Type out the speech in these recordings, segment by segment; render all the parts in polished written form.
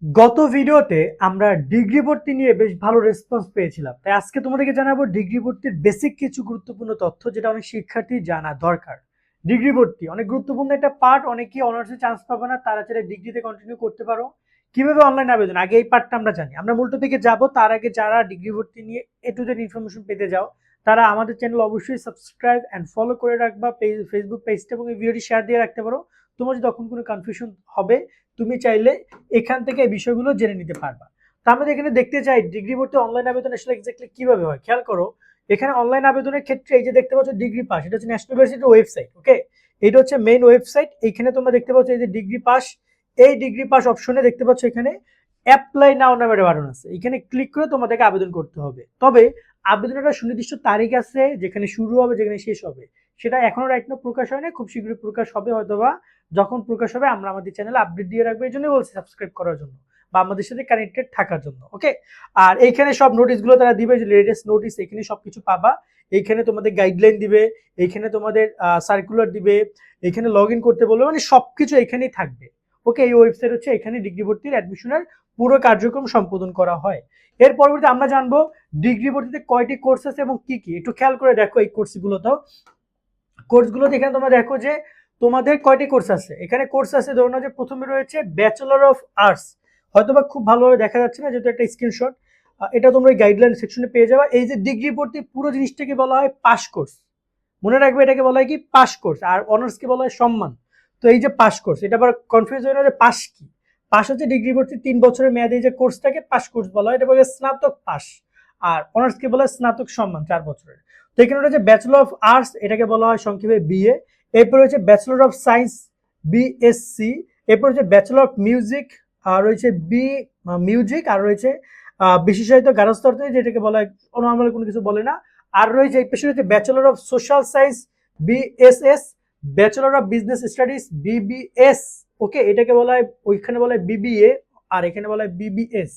গত ভিডিওতে আমরা ডিগ্রি ভর্তি নিয়ে বেশ ভালো রেসপন্স পেয়েছিলাম, তাই আজকে তোমাদেরকে জানাবো ডিগ্রি ভর্তির বেসিক কিছু গুরুত্বপূর্ণ তথ্য যেটা অনেক শিক্ষার্থী জানা দরকার। ডিগ্রি ভর্তি অনেক গুরুত্বপূর্ণ একটা পার্ট, অনেকেই অনার্সে চান্স পাবে না, তারা চাইলে ডিগ্রিতে কন্টিনিউ করতে পারো। কিভাবে অনলাইন আবেদন, আগে এই পার্টটা আমরা জানি। আমরা মূল টপিকে যাব, তার আগে যারা ডিগ্রি ভর্তি নিয়ে এ টু জেড ইনফরমেশন পেতে যাও তারা আমাদের চ্যানেল অবশ্যই সাবস্ক্রাইব অ্যান্ড ফলো করে রাখবা, ফেসবুক পেজটা, এবং এই ভিডিওটি শেয়ার দিয়ে রাখতে পারো। তোমার যদি তখন কোনো কনফিউশন হবে, তুমি চাইলে এখান থেকে এই বিষয়গুলো জেনে নিতে পারবা। তো আমরা এখানে দেখতে চাই ডিগ্রি ভর্তি অনলাইন আবেদন আসলে এক্স্যাক্টলি কিভাবে হয়। খেয়াল করো, এখানে অনলাইন আবেদনের ক্ষেত্রে এই যে দেখতে পাচ্ছ ডিগ্রি পাস, এটা হচ্ছে ন্যাশনাল ইউনিভার্সিটির ওয়েবসাইট। ওকে, এটা হচ্ছে মেইন ওয়েবসাইট। এইখানে তোমরা দেখতে পাচ্ছ এই যে ডিগ্রি পাস, এই ডিগ্রি পাস অপশনে দেখতে পাচ্ছ এখানে অ্যাপ্লাই নাও নামে একটা বাটন আছে, এখানে ক্লিক করে তোমাদেরকে আবেদন করতে হবে। তবে আবেদনের একটা সুনির্দিষ্ট তারিখ আছে, যেখানে শুরু হবে যেখানে শেষ হবে, সেটা এখনো রাইট নাও প্রকাশ হয় না, খুব শীঘ্রই প্রকাশ হবে। হয়তোবা যখন প্রকাশ হবে আমরা আমাদের চ্যানেলে আপডেট দিয়ে রাখবো, এই জন্য বলছি সাবস্ক্রাইব করার জন্য বা আমাদের সাথে কানেক্টেড থাকার জন্য। ওকে, আর এইখানে সব নোটিশগুলো তারা দিবে, যে লেটেস্ট নোটিশ, এখানে সবকিছু পাবা। এইখানে তোমাদের গাইডলাইন দিবে, এইখানে তোমাদের সার্কুলার দিবে, এখানে লগ ইন করতে বলবে, মানে সবকিছু এখানেই থাকবে। ওকে, এই ওয়েবসাইট হচ্ছে এখানে ডিগ্রি ভর্তির অ্যাডমিশনের পুরো কার্যক্রম সম্পাদন করা হয়। এর পরবর্তী আমরা জানবো ডিগ্রি ভর্তিতে কয়টি কোর্স আছে এবং কি কি। একটু খেয়াল করে দেখো এই কোর্সগুলোতে এখানে তোমরা দেখো যে তোমাদের কয়টি কোর্স আছে। এখানে কোর্স আছে, ধরুন যে প্রথমে রয়েছে ব্যাচেলর অফ আর্টস, হয়তোবা খুব ভালোভাবে দেখা যাচ্ছে না যেহেতু একটা স্ক্রিনশট, এটা তোমরা গাইডলাইন সেকশনে পেয়ে যাবে। এই যে ডিগ্রি ভর্তি পুরো জিনিসটাকে বলা হয় পাস কোর্স, মনে রাখবে এটাকে বলা হয় কি পাস কোর্স, আর অনার্সকে বলা হয় সম্মান। তো এই যে পাস কোর্স, এটা আবার কনফিউজ হয় না যে পাস কি। পাস হচ্ছে ডিগ্রি ভর্তি 3 বছরের মেয়াদে যে কোর্সটাকে পাস কোর্স বলা হয়, এটা বলে স্নাতক পাস। আর অনার্সকে বলা হয় স্নাতক সম্মান 4 বছরের। তো এখানে রয়েছে ব্যাচেলর অফ আর্টস, এটাকে বলা হয় সংক্ষেপে বিএ। এরপর রয়েছে ব্যাচেলর অফ সায়েন্স বিএসসি। এরপর রয়েছে ব্যাচেলর অফ মিউজিক, আর রয়েছে বি মিউজিক, আর রয়েছে বিশেষায়িত গার্হস্থ্য অর্থনীতি, যেটাকে বলা হয় নর্মালি কোনো কিছু বলে না। আর রয়েছে এই পেছনে রয়েছে bachelor of social science BSS, bachelor of business studies BBS. Okay, এটাকে বলা হয়, ওইখানে বলা হয় বিবিএ, আর এখানে বলা হয় বিবিএস।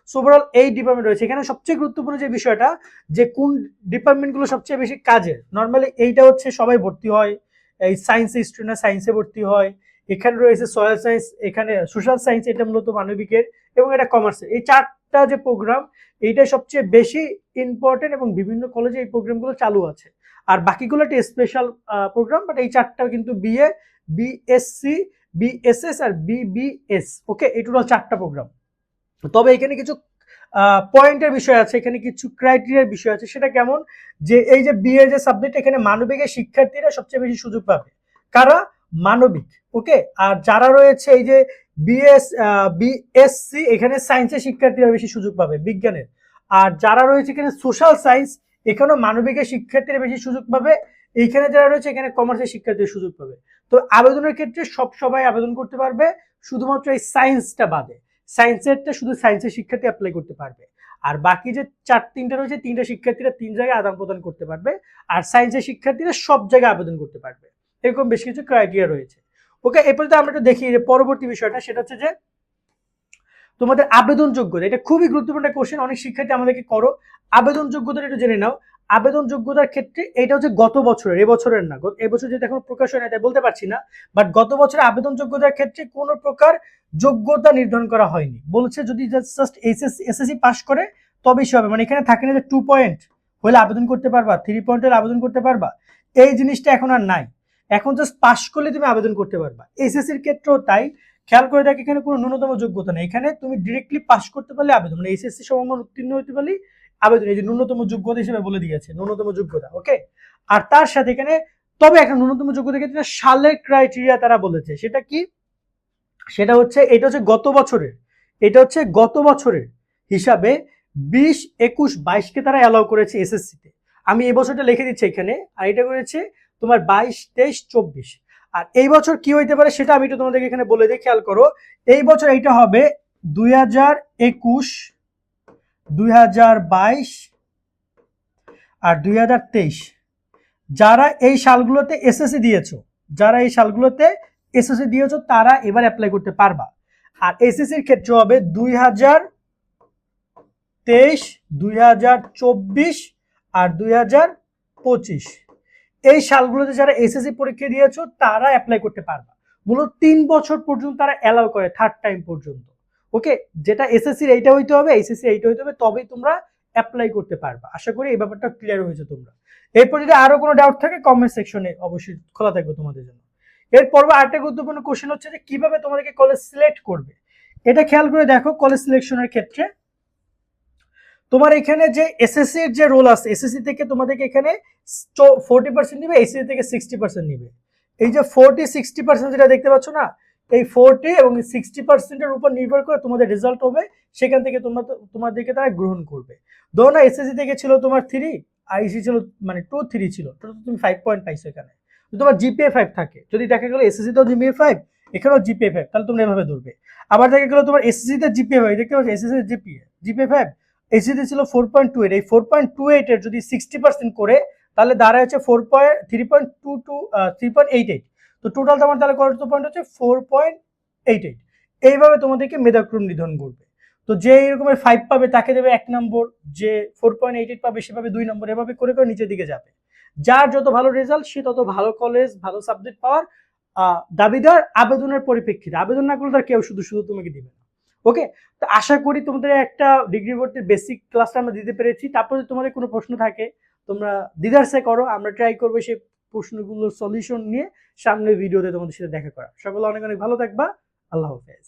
সো ওভারঅল এই ডিপার্টমেন্ট রয়েছে। এখানে সবচেয়ে গুরুত্বপূর্ণ যে বিষয়টা, যে কোন ডিপার্টমেন্টগুলো সবচেয়ে বেশি কাজের, নর্মালি এইটা হচ্ছে সবাই ভর্তি হয়। এই সায়েন্সে স্টুডেন্ট সায়েন্সে ভর্তি হয়। এখানে রয়েছে সয়েল সায়েন্স, এখানে সোশ্যাল সায়েন্স, এটা মূলত মানবিকের, এবং এটা কমার্সের। এই চারটা যে প্রোগ্রাম, এইটাই সবচেয়ে বেশি ইম্পর্টেন্ট, এবং বিভিন্ন কলেজে এই প্রোগ্রামগুলো চালু আছে। আর বাকিগুলো একটা স্পেশাল প্রোগ্রাম, বাট এই চারটা কিন্তু বিএ, বিএসসি, বিএসএস আর বিবিএস। ওকে, এই টোটাল 4টা প্রোগ্রাম। তবে এখানে কিছু পয়েন্টের বিষয় আছে, এখানে কিছু ক্রাইটেরিয়ার বিষয় আছে। সেটা কেমন, যে এই যে বিএ যে সাবজেক্ট, এখানে মানবিকের শিক্ষার্থীরা সবচেয়ে বেশি সুযোগ পাবে। কারা? মানবিক। ওকে, আর যারা রয়েছে এই যে বিএসসি, এখানে সায়েন্সের শিক্ষার্থীরা বেশি সুযোগ পাবে, বিজ্ঞানের। আর যারা রয়েছে এখানে সোশ্যাল সায়েন্স, এখানেও মানবিকের শিক্ষার্থীরা বেশি সুযোগ পাবে। এইখানে যারা রয়েছে এখানে কমার্সের শিক্ষার্থীরা সুযোগ পাবে। তো আবেদনের ক্ষেত্রে সবাই আবেদন করতে পারবে, শুধুমাত্র এই সায়েন্সটা বাদে। সায়েন্সেরটা শুধু সায়েন্সের শিক্ষার্থী অ্যাপ্লাই করতে পারবে, আর বাকি যে তিনটা রয়েছে, 3টা শিক্ষার্থীরা 3 জায়গায় আদান প্রদান করতে পারবে, আর সায়েন্সের শিক্ষার্থীরা সব জায়গায় আবেদন করতে পারবে। এরকম বেশ কিছু ক্রাইটেরিয়া রয়েছে। ওকে, এরপরে আমরা একটু দেখি যে পরবর্তী বিষয়টা, সেটা হচ্ছে যে তোমাদের আবেদন যোগ্যতা। এটা খুবই গুরুত্বপূর্ণ কোশ্চেন, অনেক শিক্ষার্থী আমাদেরকে করো। আবেদন যোগ্যতাটা একটু জেনে নাও। আবেদন যোগ্যতার ক্ষেত্রে এটা হচ্ছে গত বছরের, এবছরের না, এবছর যেটা এখন প্রকাশ হয় না তাই বলতে পারছি না, বাট গত বছরের আবেদন যোগ্যতার ক্ষেত্রে কোনো প্রকার যোগ্যতা নির্ধারণ করা হয়নি। বলছে যদি জাস্ট এসএসসি পাস করে তবেই সে হবে, মানে এখানে থাকে না যে 2 পয়েন্ট হলে আবেদন করতে পারবা, 3 পয়েন্ট হলে আবেদন করতে পারবা, এই জিনিসটা এখন আর নাই। এখন জাস্ট পাস করলে তুমি আবেদন করতে পারবা। এসএসসির ক্ষেত্রেও তাই। খেয়াল করে দেখ, এখানে কোনো ন্যূনতম যোগ্যতা নেই, এখানে তুমি ডিরেক্টলি পাস করতে পারলে আবেদন, মানে এসএসসি সমমান উত্তীর্ণ হতে পারলেই আবেদন। এই যে ন্যূনতম যোগ্যতা হিসেবে বলে দিয়েছে, ন্যূনতম যোগ্যতা। ওকে, আর তার সাথে এখানে তবে একটা ন্যূনতম যোগ্যতা ক্ষেত্রে সালের ক্রাইটেরিয়া তারা বলেছে। সেটা কি? সেটা হচ্ছে, এটা হচ্ছে গত বছরের, এটা হচ্ছে গত বছরের হিসাবে 20, 21, 22কে তারা অ্যালাউ করেছে এসএসসিতে। আমি এই বছরটা লিখে দিচ্ছি এখানে, আর এটা করেছে তোমার 22, 23, 24। আর এই বছর কি হইতে পারে সেটা আমি একটু তোমাদেরকে এখানে বলে দিই, খেয়াল করো। এই বছর এইটা হবে 2021, 2022 আর 2023। যারা এই সালগুলোতে এসএসসি দিয়েছো, যারা এই সালগুলোতে এসএসসি দিয়েছো তারা এবার অ্যাপ্লাই করতে পারবা। আর এসএসসির ক্ষেত্রে হবে 2023, 2024 আর 2025। এই সালগুলোতে যারা এসএসসি পরীক্ষা দিয়েছো তারা অ্যাপ্লাই করতে পারবা। মূলত 3 বছর পর্যন্ত তারা অ্যালাউ করে, 3rd টাইম পর্যন্ত। ওকে, যেটা এসএসসির এইটা হইতে হবে, এইচএসসি এইটা হইতে হবে, তবেই তোমরা অ্যাপ্লাই করতে পারবা। আশা করি এই ব্যাপারটা ক্লিয়ার হয়েছে তোমরা। এরপর যদি আরো কোনো ডাউট থাকে কমেন্ট সেকশনে অবশ্যই খোলা থাকবে তোমাদের জন্য। এরপর আরেকটা গুরুত্বপূর্ণ কোশ্চেন হচ্ছে যে কিভাবে তোমাদেরকে কলেজ সিলেক্ট করবে। এটা খেয়াল করে দেখো, কলেজ সিলেকশনের ক্ষেত্রে তোমার এখানে যে এসএসসি এর যে রোল আছে, এসএসসি থেকে তোমাদেরকে এখানে 40% নিবে, এইচএসসি থেকে 60% নিবে। এই যে 40-60% যেটা দেখতে পাচ্ছ না, এই 40 এবং 60%-এর উপর নির্ভর করে তোমাদের রেজাল্ট হবে, সেখান থেকে তোমাদেরকে তারা গ্রহণ করবে। ধরো না এসএসসি থেকে ছিল তোমার 3, আইসি ছিল মানে 2-3 ছিল, তো তুমি 5 পয়েন্ট পাইছো এখানে। তো তোমার জিপিএ 5 থাকে, যদি দেখা গেল এসএসসি তেও জিপিএ 5, এখানেও জিপিএ 5, তাহলে তোমরা এভাবে ধরবে। আবার দেখা গেল তোমার এসএসসি তে জিপিএ 5, দেখতে পাচ্ছ এসএসসি জিপিএ 5, এইচএসসি ছিল 4.28, এই 4.28 এর যদি 60% করে তাহলে দাঁড়ায় হচ্ছে 3.88। তো টোটাল তোমার তাহলে কত পয়েন্ট হচ্ছে 4.88। এইভাবে তোমাদেরকে মেধাক্রম নির্ধারণ করবে। তো যে এরকমের 5 পাবে তাকে দেবে 1 নম্বর, যে 4.88 পাবে সে পাবে 2 নম্বর, এভাবে করে করে নিচের দিকে যাবে। যার যত ভালো রেজাল্ট সে তত ভালো কলেজ ভালো সাবজেক্ট পাওয়ার দাবিদার আবেদনের পরিপ্রেক্ষিতে। আবেদন না করলে তার কেউ শুধু শুধু তোমাকে দিবে না। ওকে, তো আশা করি তোমাদের একটা ডিগ্রি ভর্তির বেসিক ক্লাসটা আমরা দিতে পেরেছি। তারপর যদি তোমাদের কোনো প্রশ্ন থাকে তোমরা দ্বিধার্সে করো, আমরা ট্রাই করবো সেই প্রশ্নগুলোর সলিউশন নিয়ে সামনের ভিডিওতে তোমাদের সাথে দেখা করা। সকলে অনেক অনেক ভালো থাকবা। আল্লাহ হাফেজ।